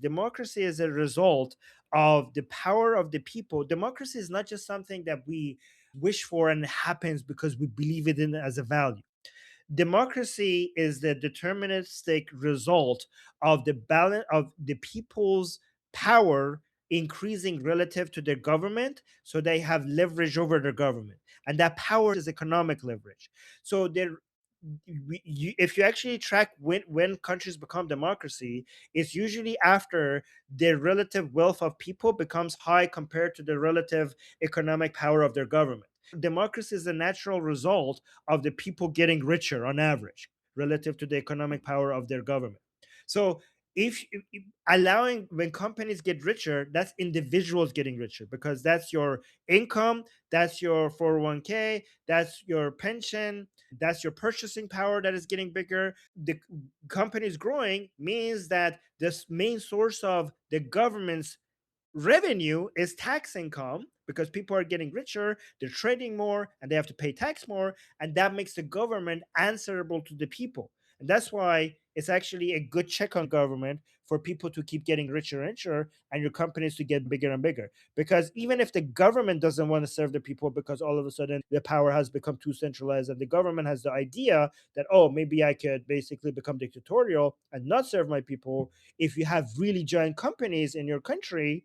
Democracy is a result of the power of the people. Democracy is not just something that we wish for and it happens because we believe it in as a value. Democracy is the deterministic result of the balance of the people's power increasing relative to their government, so they have leverage over their government, and that power is economic leverage. So there, if you actually track when countries become democracy, it's usually after the relative wealth of people becomes high compared to the relative economic power of their government. Democracy is a natural result of the people getting richer on average relative to the economic power of their government. So if allowing when companies get richer, that's individuals getting richer because that's your income, that's your 401k, that's your pension, that's your purchasing power that is getting bigger. The companies growing means that this main source of the government's revenue is tax income because people are getting richer, they're trading more, and they have to pay tax more, and that makes the government answerable to the people. And that's why it's actually a good check on government for people to keep getting richer and richer and your companies to get bigger and bigger. Because even if the government doesn't want to serve the people because all of a sudden the power has become too centralized and the government has the idea that, oh, maybe I could basically become dictatorial and not serve my people, if you have really giant companies in your country,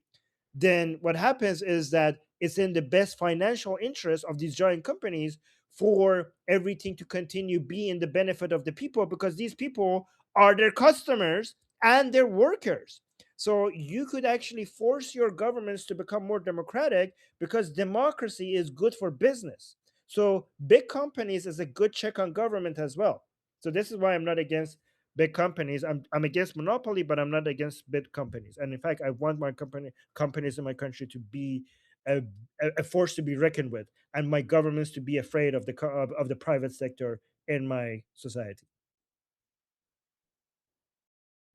then what happens is that it's in the best financial interest of these giant companies for everything to continue being the benefit of the people because these people are their customers and their workers. So you could actually force your governments to become more democratic because democracy is good for business. So big companies is a good check on government as well. So this is why I'm not against big companies. I'm against monopoly, but I'm not against big companies. And in fact, I want my companies in my country to be a, a force to be reckoned with, and my governments to be afraid of of the private sector in my society.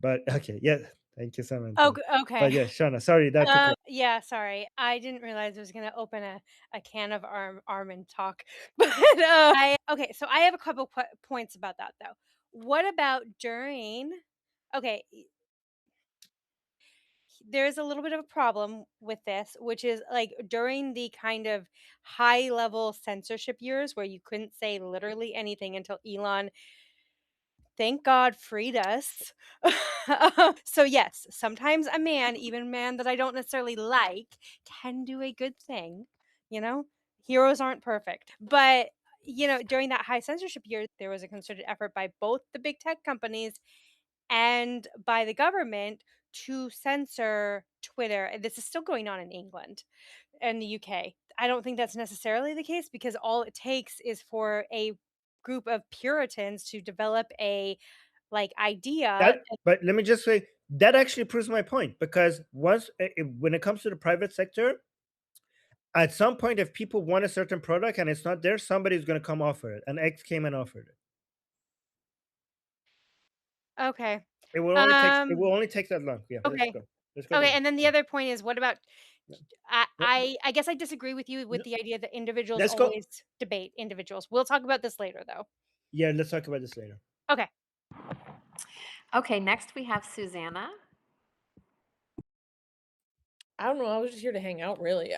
But okay, yeah, thank you, Samantha. Okay. But yeah, Shauna, sorry that took. Yeah, sorry. I didn't realize it was gonna open a can of almond talk. But, I okay, so I have a couple points about that, though. What about during okay, there's a little bit of a problem with this, which is, like, during the kind of high level censorship years where you couldn't say literally anything until Elon, thank God, freed us. So, yes, sometimes a man, even a man that I don't necessarily like, can do a good thing, you know? Heroes aren't perfect. But, during that high censorship year, there was a concerted effort by both the big tech companies and by the government to censor Twitter. And this is still going on in England and the UK. I don't think that's necessarily the case because all it takes is for a group of Puritans to develop a like idea. That, but let me just say that actually proves my point because when it comes to the private sector, at some point, if people want a certain product and it's not there, somebody's going to come offer it. And X came and offered it. Okay. It will Um only take that long. Yeah, let's okay. go. Let's go to Okay, that. and then the Yeah. other point is what about Yeah. Let- I guess I disagree with you with no, the idea that individuals let's go. always debate individuals. We'll talk about this later though. Yeah, let's talk about this later. Okay. Okay, next we have Susanna. I don't know, I was just here to hang out, really.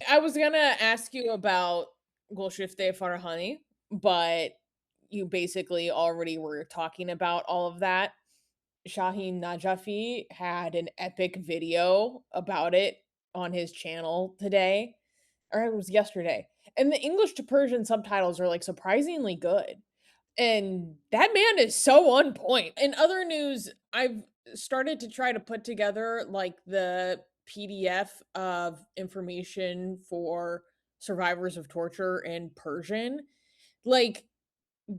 I was gonna ask you about Golshifte Farahani, but you basically already were talking about all of that. Shaheen Najafi had an epic video about it on his channel today, or it was yesterday. And the English to Persian subtitles are like surprisingly good. And that man is so on point. In other news, I've started to try to put together like the PDF of information for survivors of torture in Persian. Like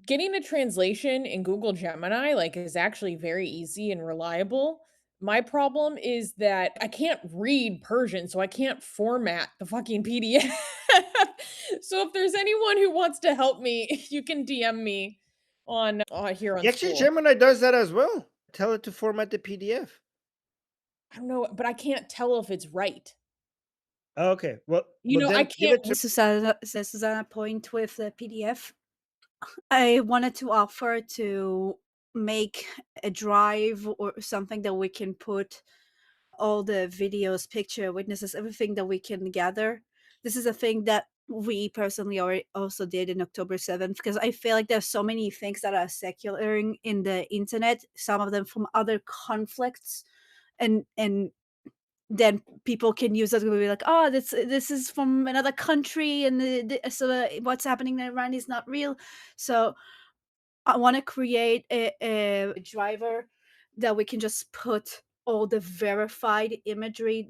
getting a translation in Google Gemini like is actually very easy and reliable. My problem is that I can't read Persian, so I can't format the fucking PDF. So if there's anyone who wants to help me, you can DM me on here on Actually, school. Gemini does that as well. Tell it to format the PDF. I don't know, but I can't tell if it's right. Okay. You Well, know, I then give can't. it to. This is a point with the PDF. I wanted to offer to make a drive or something that we can put all the videos, picture, witnesses, everything that we can gather. This is a thing that we personally already also did in October 7th, because I feel like there's so many things that are secular in the internet, some of them from other conflicts, and then people can use that to be like, oh, this is from another country, and what's happening in Iran is not real. So I want to create a driver that we can just put all the verified imagery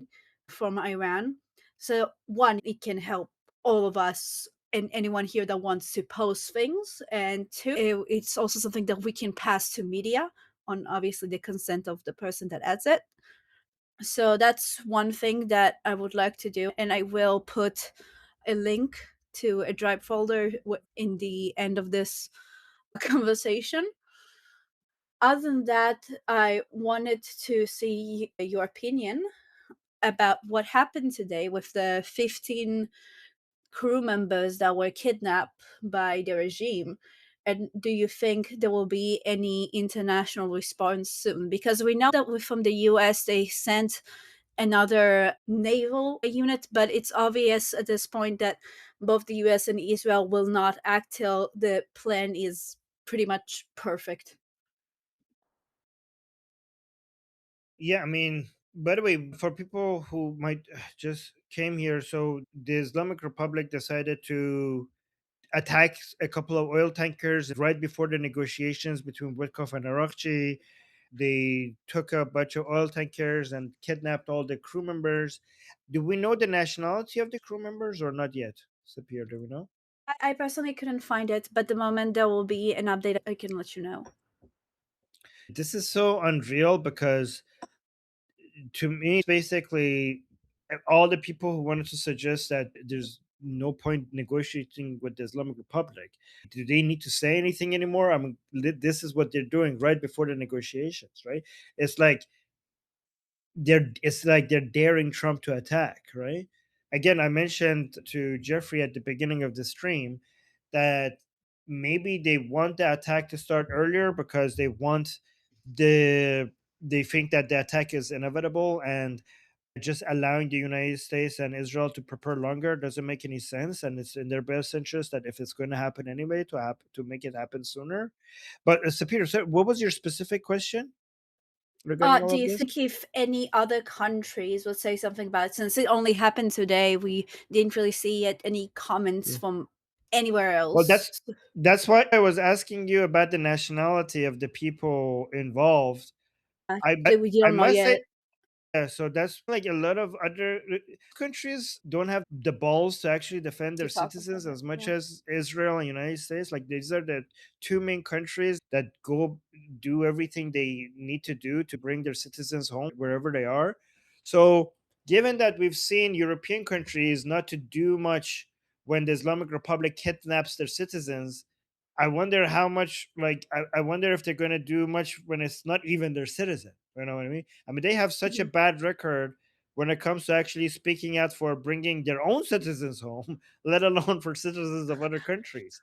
from Iran. So one, it can help all of us and anyone here that wants to post things, and two, it's also something that we can pass to media on obviously the consent of the person that adds it. So that's one thing that I would like to do, and I will put a link to a drive folder in the end of this conversation. Other than that, I wanted to see your opinion about what happened today with the 15 crew members that were kidnapped by the regime. And do you think there will be any international response soon? Because we know that from the US, they sent another naval unit, but it's obvious at this point that both the US and Israel will not act till the plan is pretty much perfect. Yeah, I mean, by the way, for people who might just came here, so the Islamic Republic decided to attack a couple of oil tankers right before the negotiations between Witkoff and Arakci. They took a bunch of oil tankers and kidnapped all the crew members. Do we know the nationality of the crew members or not yet? Sapir, do we know? I personally couldn't find it, but the moment there will be an update, I can let you know. This is so unreal because to me, it's basically all the people who wanted to suggest that there's no point negotiating with the Islamic Republic. Do they need to say anything anymore? I mean, this is what they're doing right before the negotiations, right? It's like they're daring Trump to attack, right? Again, I mentioned to Jeffrey at the beginning of the stream that maybe they want the attack to start earlier because the they think that the attack is inevitable, and just allowing the United States and Israel to prepare longer doesn't make any sense, and it's in their best interest that if it's going to happen anyway, to make it happen sooner. But so Peter, so what was your specific question regarding all Do of you this? think if any other countries will say something about it, since it only happened today, we didn't really see yet any comments Yeah. from anywhere Well, else? that's why I was asking you about the nationality of the people involved. I We I don't know must say, yet yeah, so that's like a lot of other countries don't have the balls to actually defend to their talk about citizens it. as much Yeah. as Israel and United States. Like these are the two main countries that go do everything they need to do to bring their citizens home wherever they are. So given that we've seen European countries not to do much when the Islamic Republic kidnaps their citizens, I wonder how much, like, I wonder if they're going to do much when it's not even their citizen. You know what I mean? I mean, they have such a Mhm. bad record when it comes to actually speaking out for bringing their own citizens home, let alone for citizens of other countries.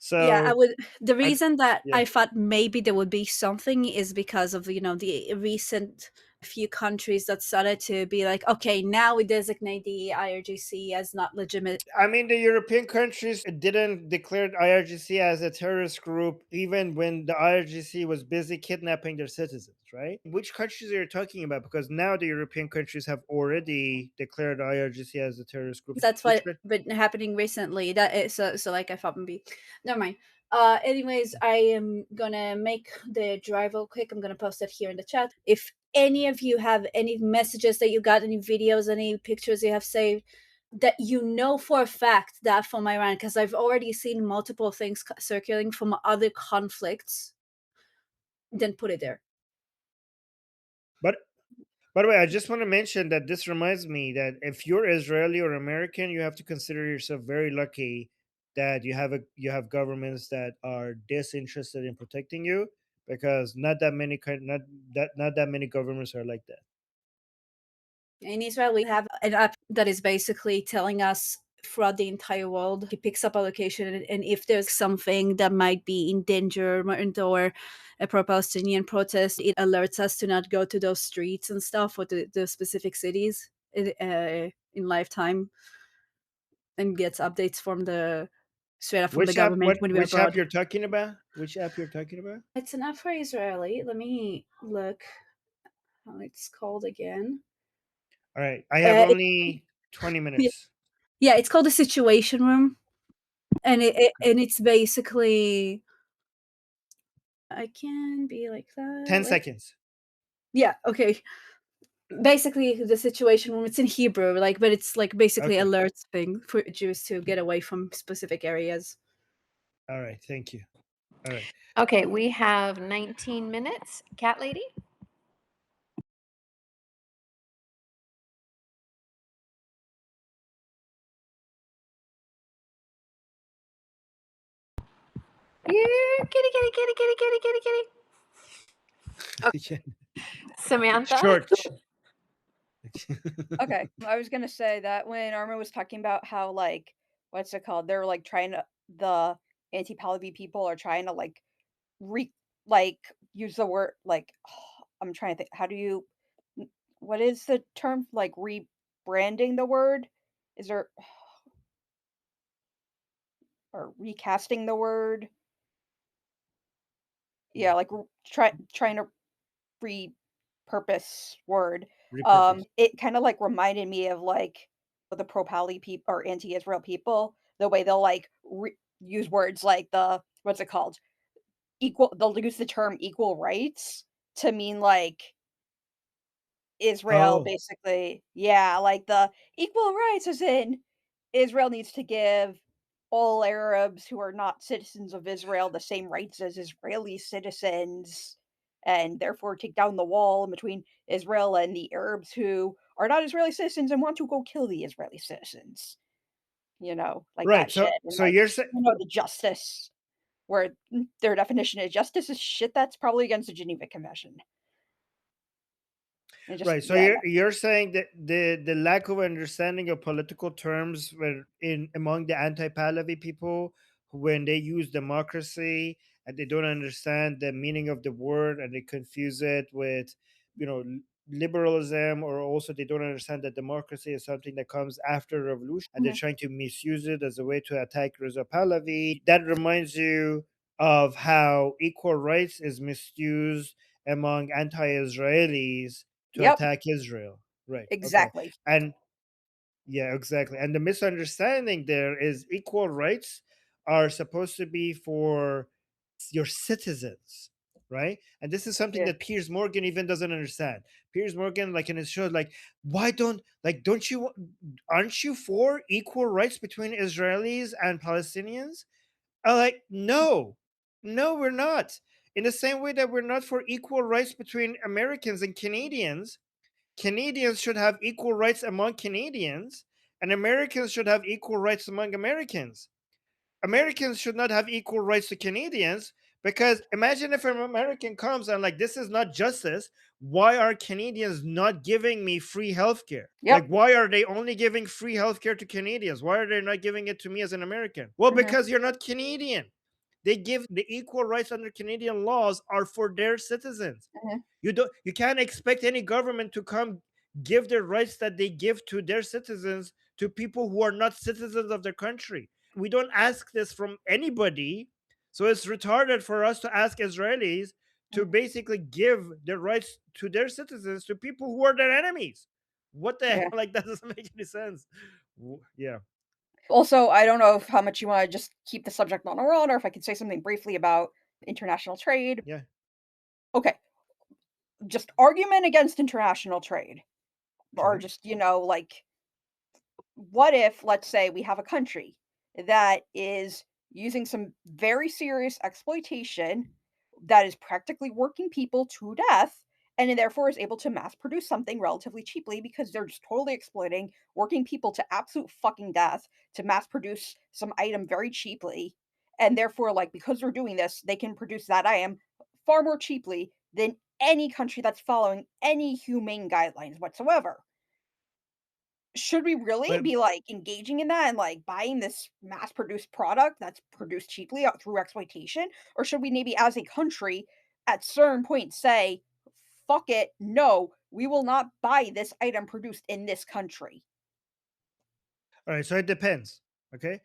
Yeah, I So, would. The I, reason that yeah. I thought maybe there would be something is because of the recent few countries that started to be like, okay, now we designate the IRGC as not legitimate. I mean, the European countries didn't declare IRGC as a terrorist group even when the IRGC was busy kidnapping their citizens, right? Which countries are you talking about? Because now the European countries have already declared IRGC as a terrorist group. That's Which what been happening recently. That is so like I thought maybe. Never mind. Anyways, I am gonna make the drive real quick. I'm gonna post it here in the chat. If any of you have any messages that you got, any videos, any pictures you have saved that you know for a fact that from Iran, because I've already seen multiple things circulating from other conflicts, then put it there. But by the way, I just want to mention that this reminds me that if you're Israeli or American, you have to consider yourself very lucky that you have governments that are disinterested in protecting you, because not that many governments are like that. In Israel, we have an app that is basically telling us throughout the entire world. He picks up a location, and if there's something that might be in danger or a pro-Palestinian protest, it alerts us to not go to those streets and stuff, or the specific cities in lifetime, and gets updates from the straight up from the government when we're Which app abroad. you're talking about? Which app you're talking about? It's an app for Israeli. Let me look how it's called again. All right. I have It, only 20 yeah, minutes. yeah, it's called the Situation Room, and it's basically, I can be like that. 10 seconds. Yeah, okay. Basically, the Situation Room. It's in Hebrew, like, but it's like basically Okay. alerts thing for Jews to get away from specific areas. All right. Thank you. All right. Okay, we have 19 minutes. Cat lady? Yeah, kitty, kitty, kitty, kitty, kitty, kitty, kitty. Yeah. Samantha? Short. Okay, I was gonna say that when Armin was talking about how, like, what's it called? They're like trying to the anti-Pahlavi people are trying to like re like use the word like I'm trying to think. How do you what is the term like rebranding the word? Is there or recasting the word? Yeah, like trying to repurpose word. Repurpose. It kind of like reminded me of like the pro-Pali people or anti-Israel people, the way they'll like use words like the what's it called? Equal. They'll use the term equal rights to mean like Israel, Oh, basically. Yeah, like the equal rights, as in Israel needs to give all Arabs who are not citizens of Israel the same rights as Israeli citizens, and therefore take down the wall in between Israel and the Arabs who are not Israeli citizens and want to go kill the Israeli citizens. Like right. that shit. So And so like, you're saying the justice, where their definition of justice is shit that's probably against the Geneva Convention. And just, right. So yeah, you're saying that the lack of understanding of political terms were in among the anti-Pahlavi people when they use democracy and they don't understand the meaning of the word and they confuse it with liberalism, or also they don't understand that democracy is something that comes after revolution and they're mhm, trying to misuse it as a way to attack Reza Pahlavi. That reminds you of how equal rights is misused among anti-Israelis to yep, attack Israel. Right. Okay. exactly. And yeah, exactly. And the misunderstanding there is equal rights are supposed to be for your citizens, right? And this is something Yeah, that Piers Morgan even doesn't understand. Piers Morgan, like in his show, like, why don't you, aren't you for equal rights between Israelis and Palestinians? I'm like, no, no, we're not. In the same way that we're not for equal rights between Americans and Canadians, Canadians should have equal rights among Canadians, and Americans should have equal rights among Americans. Americans should not have equal rights to Canadians, because imagine if an American comes and like, this is not justice. Why are Canadians not giving me free healthcare? yep, Like, why are they only giving free healthcare to Canadians? Why are they not giving it to me as an American? Well, mhm, because you're not Canadian. They give the equal rights under Canadian laws are for their citizens. mhm, You can't expect any government to come give the rights that they give to their citizens to people who are not citizens of their country. We don't ask this from anybody. So it's retarded for us to ask Israelis to mhm, basically give their rights to their citizens to people who are their enemies. What the hell? yeah. Like, that doesn't make any sense. Yeah. Also, I don't know if how much you wanna just keep the subject on around or if I could say something briefly about international trade. Yeah. Okay, just argument against international trade, or Sure. just, like, what if, let's say, we have a country that is using some very serious exploitation that is practically working people to death and therefore is able to mass produce something relatively cheaply because they're just totally exploiting working people to absolute fucking death to mass produce some item very cheaply, and therefore, like, because they're doing this they can produce that item far more cheaply than any country that's following any humane guidelines whatsoever. Should we really But be, like, engaging in that and, like, buying this mass-produced product that's produced cheaply through exploitation? Or should we maybe, as a country, at certain points say, "Fuck it, no, we will not buy this item produced in this country"? all right, so it depends. Okay,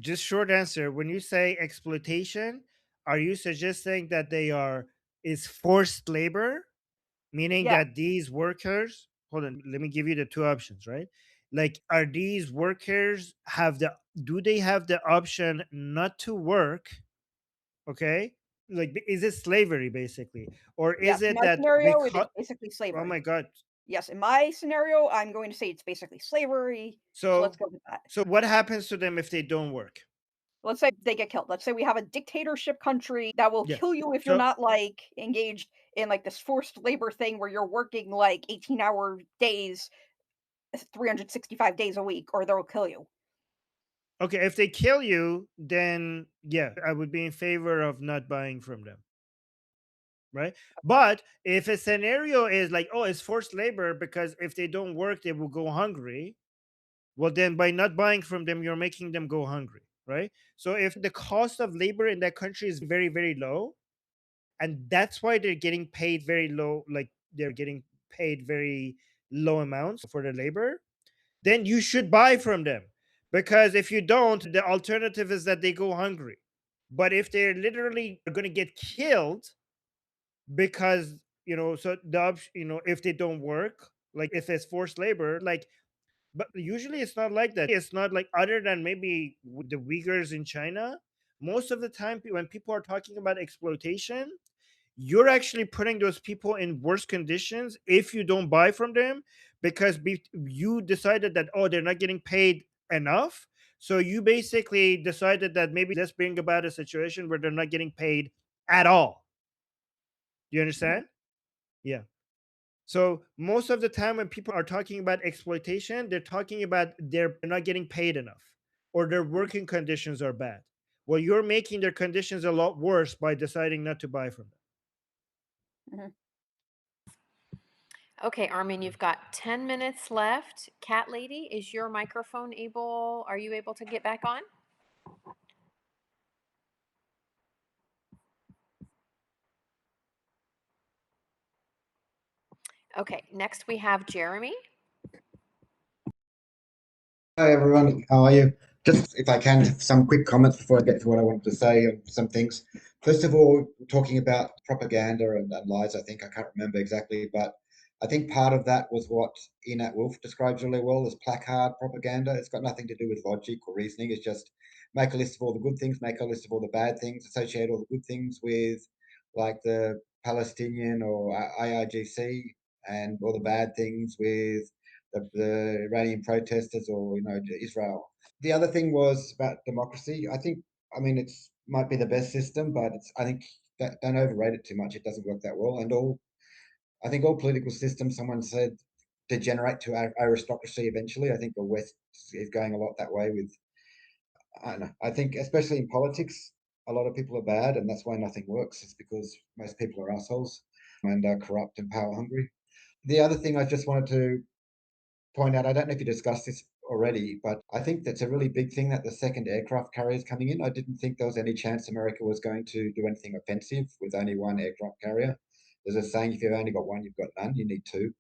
just short answer. When you say exploitation, are you suggesting that they are is forced labor, meaning Yeah, that these workers? Hold on, let me give you the two options. Right, like, are these workers have the do they have the option not to work? Okay, like, is it slavery basically, or yes, is in it my that scenario, it is because? basically Oh slavery. my god. Yes, in my scenario, I'm going to say it's basically slavery, so let's So go with that. what happens to them if they don't work? Let's say they get killed. Let's say we have a dictatorship country that will Yeah. kill you if you're So not, like, engaged in, like, this forced labor thing where you're working, like, 18-hour days, 365 days a week, or they'll kill you. okay, if they kill you, then yeah, I would be in favor of not buying from them, right? But if a scenario is like, oh, it's forced labor because if they don't work, they will go hungry. Well, then by not buying from them, you're making them go hungry, right? So if the cost of labor in that country is very, very low, and that's why they're getting paid very low, like they're getting paid very low amounts for the labor, then you should buy from them. Because if you don't, the alternative is that they go hungry. But if they're literally going to get killed because, so if they don't work, like if it's forced labor, like, but usually it's not like that. It's not like, other than maybe the Uyghurs in China, most of the time when people are talking about exploitation, you're actually putting those people in worse conditions if you don't buy from them, because you decided that, oh, they're not getting paid enough, so you basically decided that maybe let's bring about a situation where they're not getting paid at all. You Mhm, understand? Yeah. So most of the time when people are talking about exploitation, they're talking about they're not getting paid enough, or their mhm, working conditions are bad. Well, you're making their conditions a lot worse by deciding not to buy from them. mhm. Okay, Armin, you've got 10 minutes left. Cat Lady, is your microphone able? Are you able to get back on? Okay, next we have Jeremy. Hi everyone, how are you? Just if I can, some quick comments before I get to what I wanted to say on some things. First of all, talking about propaganda and lies, I think I can't remember exactly, but I think part of that was what Enat Wolf describes really well as placard propaganda. It's got nothing to do with logic or reasoning. It's just make a list of all the good things, make a list of all the bad things, associate all the good things with like the Palestinian or IRGC, and all the bad things with the Iranian protesters or Israel. The other thing was about democracy. I mean it's might be the best system, but I think that don't overrate it too much. It doesn't work that well. And I think all political systems, someone said, degenerate to aristocracy eventually. I think the West is going a lot that way with. I don't know. I think especially in politics, a lot of people are bad, and that's why nothing works. It's because most people are assholes and are corrupt and power hungry. The other thing I just wanted to point out, I don't know if you discussed this already, but I think that's a really big thing that the second aircraft carrier is coming in. I didn't think there was any chance America was going to do anything offensive with only one aircraft carrier. There's a saying, if you've only got one, you've got none, you need two.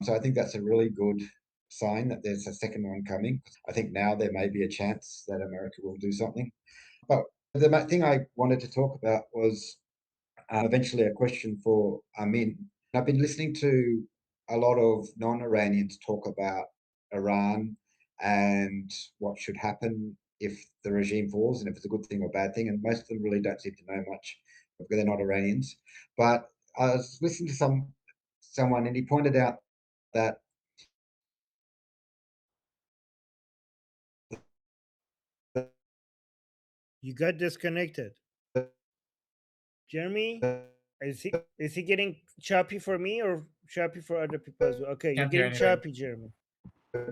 So I think that's a really good sign that there's a second one coming. I think now there may be a chance that America will do something. But the thing I wanted to talk about was eventually a question for Amin. I've been listening to a lot of non-Iranians talk about Iran and what should happen if the regime falls and if it's a good thing or bad thing. And most of them really don't seem to know much because they're not Iranians. But I was listening to someone and he pointed out that You got disconnected. Jeremy, is he getting choppy for me or choppy for other people as well? Okay, you're Can't hear getting anything. choppy, Jeremy.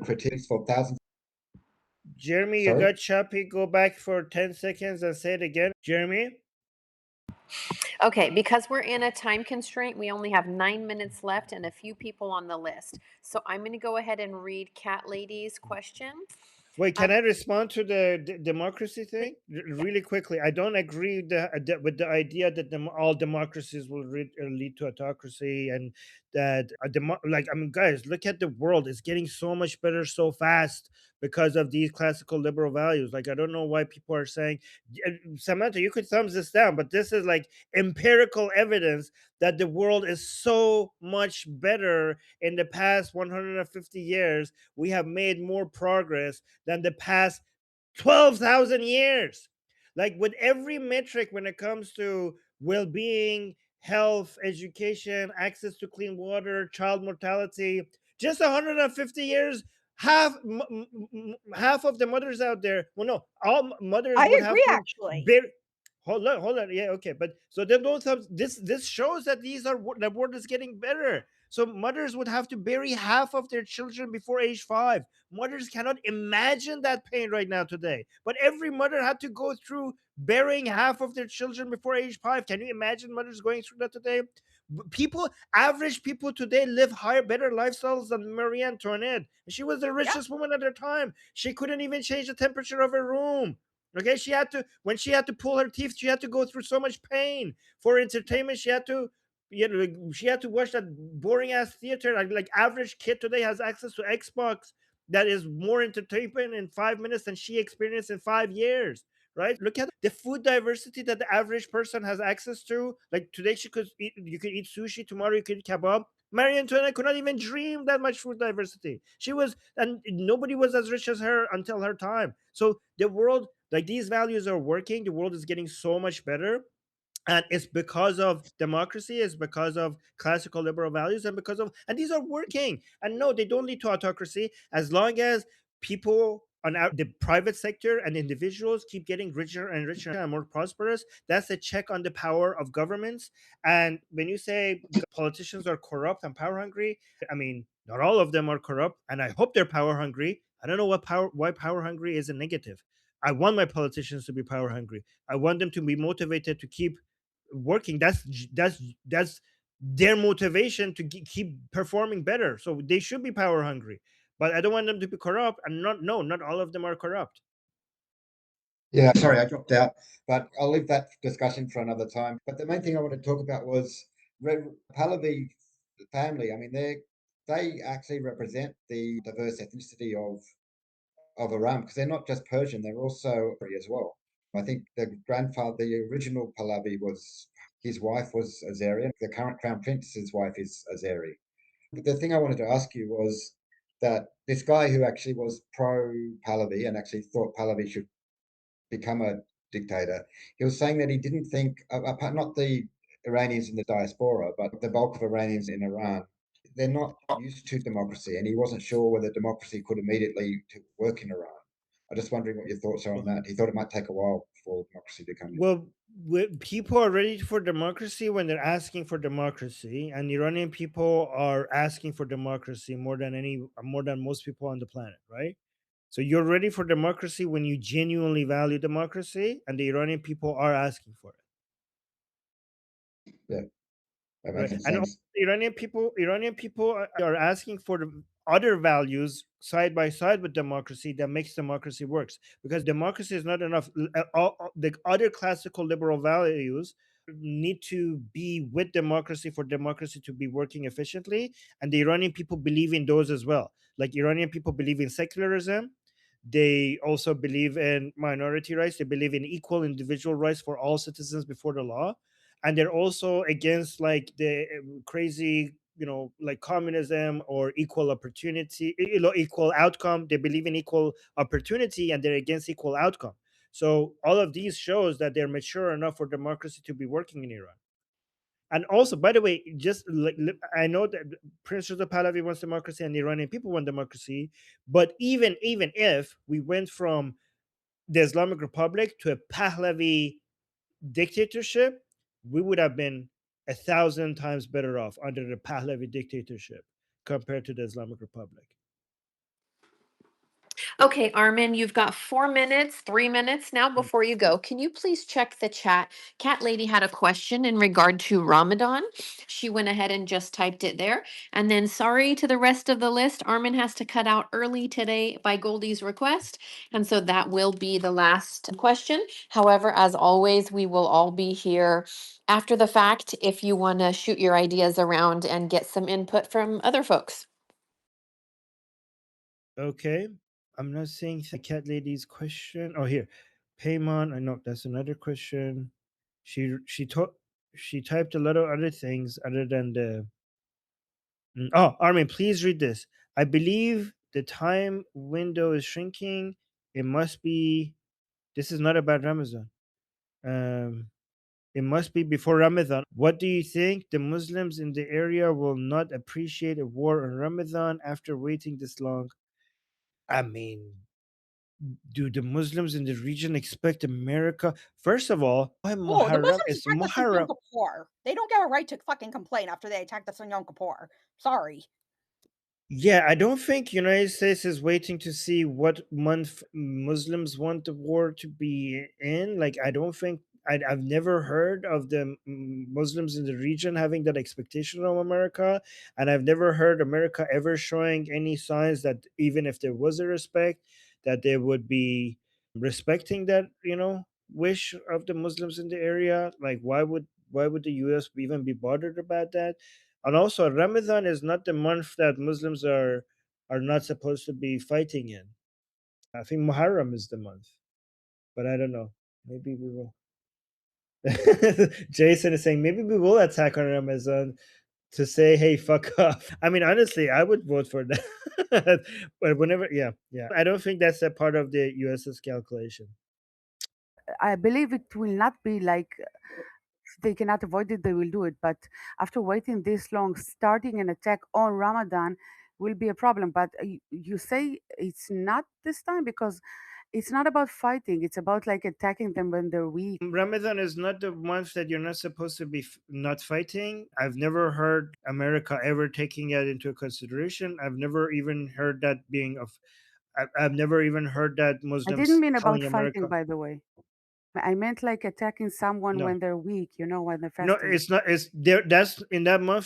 critiques for thousands. Jeremy, you Sorry. got choppy. Go back for 10 seconds and say it again. Jeremy? Okay, because we're in a time constraint, we only have 9 minutes left and a few people on the list. So I'm going to go ahead and read Cat Lady's question. Wait, can I respond to the democracy Please, thing yeah. really quickly? I don't agree with the idea that all democracies will lead to autocracy, and that like, I mean, guys, look at the world; it's getting so much better so fast because of these classical liberal values. Like, I don't know why people are saying, Samantha, you could thumbs this down, but this is like empirical evidence that the world is so much better in the past 150 years. We have made more progress than the past 12,000 years. Like, with every metric when it comes to well being, health, education, access to clean water, child mortality, just 150 years. Half of the mothers out there, well, no, all mothers I would have agree, to actually. bear. Hold on, yeah, okay, but so then those have this shows that the world is getting better. So mothers would have to bury half of their children before age 5. Mothers cannot imagine that pain right now today. But every mother had to go through burying half of their children before age 5. Can you imagine mothers going through that today? Average people today live higher, better lifestyles than Marie Antoinette. She was the Yeah. richest woman at her time. She couldn't even change the temperature of her room. Okay, when she had to pull her teeth, she had to go through so much pain. For entertainment, she had to, like, she had to watch that boring ass theater. Like average kid today has access to Xbox that is more entertainment in 5 minutes than she experienced in 5 years. Right? Look at the food diversity that the average person has access to. Like today, you could eat sushi. Tomorrow, you could eat kebab. Marie Antoinette could not even dream that much food diversity. And nobody was as rich as her until her time. So the world, like, these values are working. The world is getting so much better, and it's because of democracy, it's because of classical liberal values, and these are working. And no, they don't lead to autocracy as long as people the private sector and individuals keep getting richer and richer and more prosperous. That's a check on the power of governments. And when you say politicians are corrupt and power hungry, I mean, not all of them are corrupt, and I hope they're power hungry. I don't know why power hungry is a negative. I want my politicians to be power hungry. I want them to be motivated to keep working. That's their motivation to keep performing better. So they should be power hungry, but I don't want them to be corrupt. And not all of them are corrupt. Yeah, sorry, I dropped out, but I'll leave that discussion for another time. But the main thing I want to talk about was Pahlavi family. I mean, they actually represent the diverse ethnicity of Iran because they're not just Persian; they're also Ari as well. I think the original Pahlavi was his wife was Azerian. The current crown prince's wife is Azeri. But the thing I wanted to ask you was that this guy who actually was pro Pahlavi and actually thought Pahlavi should become a dictator, he was saying that he didn't think, not the Iranians in the diaspora, but the bulk of Iranians in Iran, they're not used to democracy, and he wasn't sure whether democracy could immediately to work in Iran. I'm just wondering what your thoughts are on that. He thought it might take a while for democracy to come in. Well, people are ready for democracy when they're asking for democracy, and Iranian people are asking for democracy more than most people on the planet, right? So you're ready for democracy when you genuinely value democracy, and the Iranian people are asking for it. Yeah, that Right. makes And also sense. Iranian people are asking for the other values side by side with democracy that makes democracy works, because democracy is not enough. The other classical liberal values need to be with democracy for democracy to be working efficiently, and the Iranian people believe in those as well. Like, Iranian people believe in secularism. They also believe in minority rights. They believe in equal individual rights for all citizens before the law, and they're also against, like, the crazy, like communism or equal opportunity, equal outcome. They believe in equal opportunity, and they're against equal outcome. So all of these shows that they're mature enough for democracy to be working in Iran. And also, by the way, just like, I know that Prince Reza Pahlavi wants democracy and the Iranian people want democracy, but even if we went from the Islamic Republic to a Pahlavi dictatorship, we would have been 1,000 times better off under the Pahlavi dictatorship compared to the Islamic Republic. Okay, Armin, you've got 4 minutes, 3 minutes now before you go. Can you please check the chat? Cat Lady had a question in regard to Ramadan. She went ahead and just typed it there. And then, sorry to the rest of the list, Armin has to cut out early today by Goldie's request. And so that will be the last question. However, as always, we will all be here after the fact if you want to shoot your ideas around and get some input from other folks. Okay. I'm not seeing the cat lady's question. Oh, here. Paymon. I know that's another question. She taught she typed a lot of other things other than the oh, Armin, please read this. I believe the time window is shrinking. It must be this is not about Ramadan. Um it must be before Ramadan. What do you think? The Muslims in the area will not appreciate a war on Ramadan after waiting this long. I mean, do the Muslims in the region expect America? First of all, why Oh, the Muharram Muslims is attacked us on Yom Muharram. Kippur. They don't get a right to fucking complain after they attacked us on Yom Kippur. Sorry. Yeah, I don't think United States is waiting to see what month Muslims want the war to be in. Like, I don't think I've never heard of the Muslims in the region having that expectation of America, and I've never heard America ever showing any signs that even if there was a respect, that they would be respecting that wish of the Muslims in the area. Like, why would the U.S. even be bothered about that? And also, Ramadan is not the month that Muslims are not supposed to be fighting in. I think Muharram is the month, but I don't know. Maybe we will. Jason is saying maybe we will attack on Ramadan to say, "Hey, fuck off." I mean, honestly, I would vote for that. But whenever, yeah, I don't think that's a part of the US's calculation. I believe it will not be like they cannot avoid it, they will do it. But after waiting this long, starting an attack on Ramadan will be a problem. But you say it's not this time because it's not about fighting, it's about like attacking them when they're weak. Ramadan is not the month that you're not supposed to be not fighting. I've never heard America ever taking that into consideration. I've never even heard that being of. I've never even heard that I didn't Muslims mean about telling fighting, America. by the way. I meant like attacking someone No, when they're weak, when they're no, fasting. it's not. It's there. That's in that month.